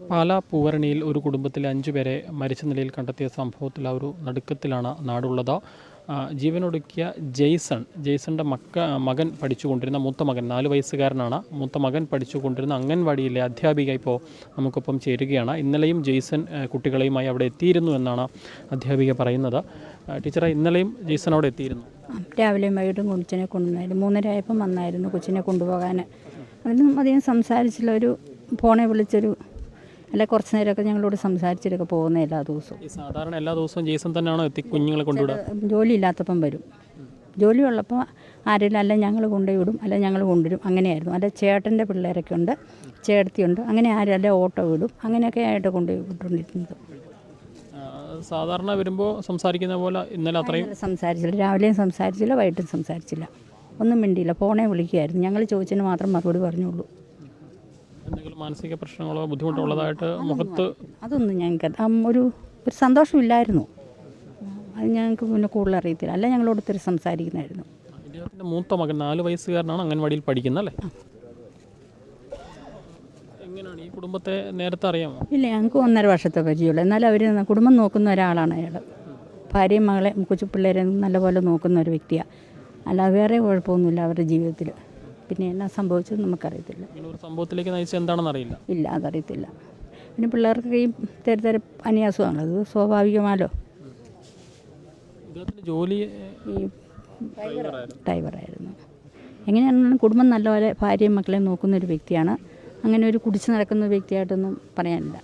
പാലാ പൂവരണിയിൽ ഒരു കുടുംബത്തിലെ 5 പേരെ മരിച്ച നിലയിൽ കണ്ടെത്തിയ സംഭവത്തിൽ ആ ഒരു നടുക്കത്തിലാണ് നാടുള്ളത്. ജീവനൊടുക്കിയ ജെയ്സന്റെ മകൻ പഠിച്ചുകൊണ്ടിരുന്ന മൂത്ത മകൻ 4 വയസ്സുകാരനാണ്. മൂത്ത മകൻ പഠിച്ചുകൊണ്ടിരുന്ന അംഗൻവാടിയിലെ അധ്യാപിക ഇപ്പോൾ നമുക്കൊപ്പം ചേരുകയാണ്. ഇന്നലെയും ജെയ്സൺ കുട്ടികളെയുമായി അവിടെ എത്തിയിരുന്നു എന്നാണ് അധ്യാപിക പറയുന്നത്. ടീച്ചറെ, ഇന്നലെയും ജെയ്സൺ അവിടെ എത്തിയിരുന്നു? രാവിലെയും വൈകിട്ടും കൊച്ചിനെ കൊണ്ടുവന്നായിരുന്നു. 3:30 ആയപ്പം വന്നായിരുന്നു കൊച്ചിനെ കൊണ്ടുപോകാൻ. അതിനും അധികം സംസാരിച്ചില്ല. ഒരു ഫോണെ വിളിച്ചൊരു അല്ല കുറച്ച് നേരമൊക്കെ ഞങ്ങളോട് സംസാരിച്ചിട്ടൊക്കെ പോകുന്ന എല്ലാ ദിവസവും. സാധാരണ എല്ലാ ദിവസവും ജെയ്സൺ തന്നെയാണോ കുഞ്ഞുങ്ങളെ കൊണ്ടുവിടാം? ജോലി ഇല്ലാത്തപ്പം വരും. ജോലി ഉള്ളപ്പോൾ ആരെങ്കിലും അല്ല ഞങ്ങൾ കൊണ്ടുപോയി വിടും, അല്ല ഞങ്ങൾ കൊണ്ടുവരും. അങ്ങനെയായിരുന്നു. അല്ല ചേട്ടൻ്റെ പിള്ളേരൊക്കെ ഉണ്ട്, ചേട്ടത്തിയുണ്ട്, അങ്ങനെ ആരല്ല ഓട്ടോ വിടും. അങ്ങനെയൊക്കെ ആയിട്ട് കൊണ്ടുപോയി വിട്ടുകൊണ്ടിരുന്നത്. സാധാരണ വരുമ്പോൾ സംസാരിക്കുന്ന പോലെ ഇന്നലെ അത്രയും സംസാരിച്ചില്ല. രാവിലെയും സംസാരിച്ചില്ല, വൈകിട്ടും സംസാരിച്ചില്ല. ഒന്നും മിണ്ടിയില്ല. ഫോണെ വിളിക്കുകയായിരുന്നു. ഞങ്ങൾ ചോദിച്ചതിന് മാത്രം മറുപടി പറഞ്ഞുള്ളൂ. എന്തെങ്കിലും മാനസിക പ്രശ്നങ്ങളോ ബുദ്ധിമുട്ടോ ഉള്ളതായിട്ട് മുഖത്ത്? അതൊന്നും ഞങ്ങൾക്ക് ഒരു സന്തോഷമില്ലായിരുന്നു. അത് ഞങ്ങൾക്ക് പിന്നെ കൂടുതൽ അറിയത്തില്ല. അല്ല ഞങ്ങളോട് ഒത്തിരി സംസാരിക്കുന്നതായിരുന്നു. ഇദ്ദേഹത്തിൻ്റെ മൂത്ത മകൻ 4 വയസ്സുകാരനാണ്, അംഗൻവാടിയിൽ പഠിക്കുന്നത് അല്ലേ? എങ്ങനെയാണ് ഈ കുടുംബത്തെ നേരത്തെ അറിയാമോ? ഇല്ല, ഞങ്ങൾക്ക് 1.5 വർഷത്തെ പരിചയമുള്ളൂ. എന്നാലും അവർ കുടുംബം നോക്കുന്ന ഒരാളാണ് അയാൾ. ഭാര്യയും മകളെ കൊച്ചു പിള്ളേരെ നല്ലപോലെ നോക്കുന്ന ഒരു വ്യക്തിയാണ്. അല്ല വേറെ കുഴപ്പമൊന്നുമില്ല അവരുടെ ജീവിതത്തിൽ. പിന്നെ എന്നാ സംഭവിച്ചത് നമുക്കറിയത്തില്ല. ഒരു സംഭവത്തിലേക്ക് നയിച്ചത് എന്താണെന്ന് അറിയില്ല. ഇല്ല, അതറിയത്തില്ല. പിന്നെ പിള്ളേർക്ക് ഈ തരം അന്യാസമാണ്. അത് സ്വാഭാവികമാലോ. ജോലി ഈ ഡ്രൈവറായിരുന്നു. എങ്ങനെയാണ് കുടുംബം നല്ലപോലെ ഭാര്യയും മക്കളെയും നോക്കുന്നൊരു വ്യക്തിയാണ്. അങ്ങനെ ഒരു കുടിച്ച് നടക്കുന്ന വ്യക്തിയായിട്ടൊന്നും പറയാനില്ല.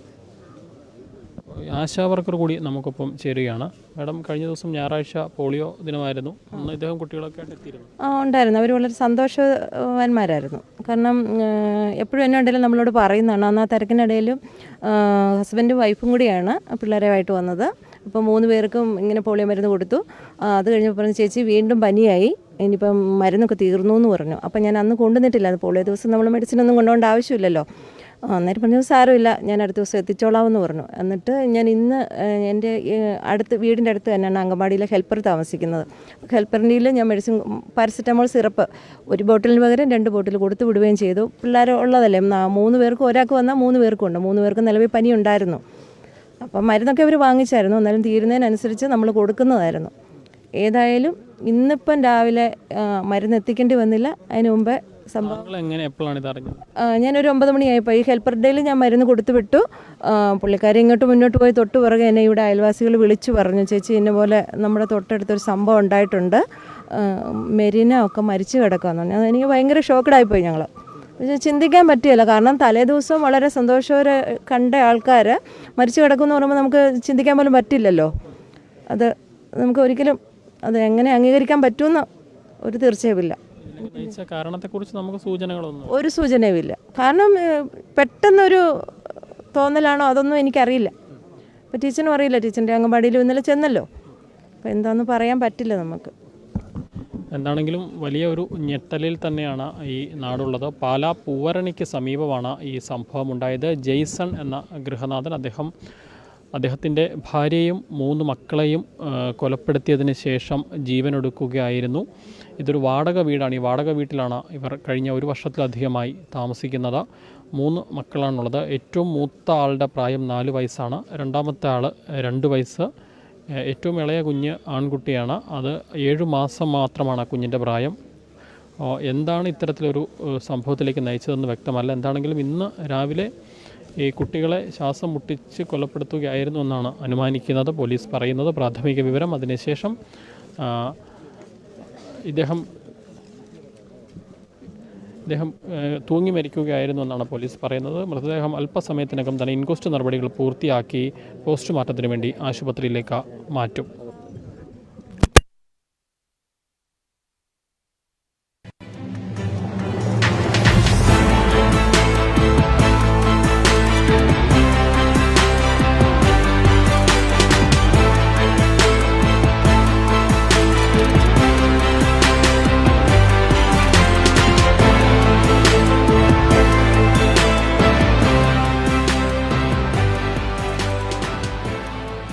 ആശാവർക്കർ കൂടി നമുക്കൊപ്പം ചേരുകയാണ്. മാഡം, കഴിഞ്ഞ ദിവസം ഞായറാഴ്ച പോളിയോ ദിനമായിരുന്നു. അന്ന് ഇദ്ദേഹം കുട്ടികളൊക്കെ ആയിട്ട് എത്തിയിരുന്നു? ഉണ്ടായിരുന്നു. അവർ വളരെ സന്തോഷവാന്മാരായിരുന്നു. കാരണം എപ്പോഴും എന്നെ ഉണ്ടെങ്കിലും നമ്മളോട് പറയുന്നതാണ്. അന്ന് ആ തിരക്കിനിടയിലും ഹസ്ബൻഡും വൈഫും കൂടിയാണ് പിള്ളേരുമായിട്ട് വന്നത്. അപ്പോൾ 3 പേർക്കും ഇങ്ങനെ പോളിയോ മരുന്ന് കൊടുത്തു. അത് കഴിഞ്ഞപ്പോൾ പറഞ്ഞു, ചേച്ചി വീണ്ടും പനിയായി, ഇനിയിപ്പം മരുന്നൊക്കെ തീർന്നു എന്ന് പറഞ്ഞു. അപ്പം ഞാൻ അന്ന് കൊണ്ടുവന്നിട്ടില്ല. അത് പോളിയോ ദിവസം നമ്മൾ മെഡിസിനൊന്നും കൊണ്ടുപോകേണ്ട ആവശ്യമില്ലല്ലോ. അന്നേരം പറഞ്ഞു സാരമില്ല, ഞാൻ അടുത്ത ദിവസം എത്തിച്ചോളാമെന്ന് പറഞ്ഞു. എന്നിട്ട് ഞാൻ ഇന്ന് എൻ്റെ വീടിൻ്റെ അടുത്ത് തന്നെയാണ് അങ്കമാടിയിലെ ഹെൽപ്പർ താമസിക്കുന്നത്. ഹെൽപ്പറിൻ്റെ ഞാൻ മെഡിസിൻ പാരസെറ്റമോൾ സിറപ്പ് 1 ബോട്ടിലിന് പകരം 2 ബോട്ടിൽ കൊടുത്തു വിടുകയും ചെയ്തു. പിള്ളേർ ഉള്ളതല്ലേ, 3 പേർക്ക്, ഒരാൾക്ക് വന്നാൽ 3 പേർക്കും ഉണ്ട്. 3 പേർക്ക് നിലവിൽ പനി ഉണ്ടായിരുന്നു. അപ്പം മരുന്നൊക്കെ അവർ വാങ്ങിച്ചായിരുന്നു. എന്നാലും തീരുന്നതിനനുസരിച്ച് നമ്മൾ കൊടുക്കുന്നതായിരുന്നു. ഏതായാലും ഇന്നിപ്പം രാവിലെ മരുന്ന് എത്തിക്കേണ്ടി വന്നില്ല. അതിന് മുമ്പേ ഞാനൊരു 9 മണിയായപ്പോൾ ഈ ഹെൽപ്പർ ഡേയിൽ ഞാൻ മരുന്ന് കൊടുത്തു വിട്ടു. പുള്ളിക്കാരി ഇങ്ങോട്ട് മുന്നോട്ട് പോയി തൊട്ട് പുറകെ എന്നെ ഇവിടെ അയൽവാസികൾ വിളിച്ചു പറഞ്ഞു, ചേച്ചി ഇന്ന പോലെ നമ്മുടെ തൊട്ടടുത്തൊരു സംഭവം ഉണ്ടായിട്ടുണ്ട്, മെരീന ഒക്കെ മരിച്ചു കിടക്കാമെന്ന് പറഞ്ഞു. അതെനിക്ക് ഭയങ്കര ഷോക്കഡായിപ്പോയി. ഞങ്ങൾ ചിന്തിക്കാൻ പറ്റിയല്ല. കാരണം തലേ ദിവസം വളരെ സന്തോഷവരെ കണ്ട ആൾക്കാർ മരിച്ചു കിടക്കുമെന്ന് പറയുമ്പോൾ നമുക്ക് ചിന്തിക്കാൻ പോലും പറ്റില്ലല്ലോ. അത് നമുക്ക് ഒരിക്കലും അത് എങ്ങനെ അംഗീകരിക്കാൻ പറ്റുമെന്ന് ഒരു തീർച്ചയുമില്ല. കാരണത്തെക്കുറിച്ച് നമുക്ക് ഒരു സൂചനയുമില്ല. കാരണം പെട്ടെന്നൊരു തോന്നലാണോ അതൊന്നും എനിക്കറിയില്ല. അപ്പോൾ ടീച്ചറിനും അറിയില്ല. ടീച്ചറിൻ്റെ അംഗൻവാടിയിൽ ഇന്നലെ ചെന്നല്ലോ. അപ്പോൾ എന്താണെന്ന് പറയാൻ പറ്റില്ല നമുക്ക്. എന്താണെങ്കിലും വലിയ ഒരു ഞെട്ടലിൽ തന്നെയാണ് ഈ നാടുള്ളത്. പാലാ പൂവരണിക്ക് സമീപമാണ് ഈ സംഭവം ഉണ്ടായത്. ജെയ്സൺ എന്ന ഗൃഹനാഥൻ അദ്ദേഹത്തിൻ്റെ ഭാര്യയും 3 മക്കളെയും കൊലപ്പെടുത്തിയതിന് ശേഷം ജീവനൊടുക്കുകയായിരുന്നു. ഇതൊരു വാടക വീടാണ്. ഈ വാടക വീട്ടിലാണ് ഇവർ കഴിഞ്ഞ 1 വർഷത്തിലധികമായി താമസിക്കുന്നത്. 3 മക്കളാണുള്ളത്. ഏറ്റവും മൂത്ത ആളുടെ പ്രായം 4 വയസ്സാണ്. രണ്ടാമത്തെ ആൾ 2 വയസ്സ്. ഏറ്റവും ഇളയ കുഞ്ഞ് ആൺകുട്ടിയാണ്. അത് 7 മാസം മാത്രമാണ് കുഞ്ഞിൻ്റെ പ്രായം. എന്താണ് ഇത്തരത്തിലൊരു സംഭവത്തിലേക്ക് നയിച്ചതെന്ന് വ്യക്തമല്ല. എന്താണെങ്കിലും ഇന്ന് രാവിലെ ഈ കുട്ടികളെ ശ്വാസം മുട്ടിച്ച് കൊലപ്പെടുത്തുകയായിരുന്നു എന്നാണ് അനുമാനിക്കുന്നത് പോലീസ് പറയുന്നത്. പ്രാഥമിക വിവരം. അതിനുശേഷം ഇദ്ദേഹം തൂങ്ങി മരിക്കുകയായിരുന്നു എന്നാണ് പോലീസ് പറയുന്നത്. മൃതദേഹം അല്പസമയത്തിനകം തന്നെ ഇൻക്വസ്റ്റ് നടപടികൾ പൂർത്തിയാക്കി പോസ്റ്റ്മോർട്ടത്തിന് വേണ്ടി ആശുപത്രിയിലേക്ക് മാറ്റും.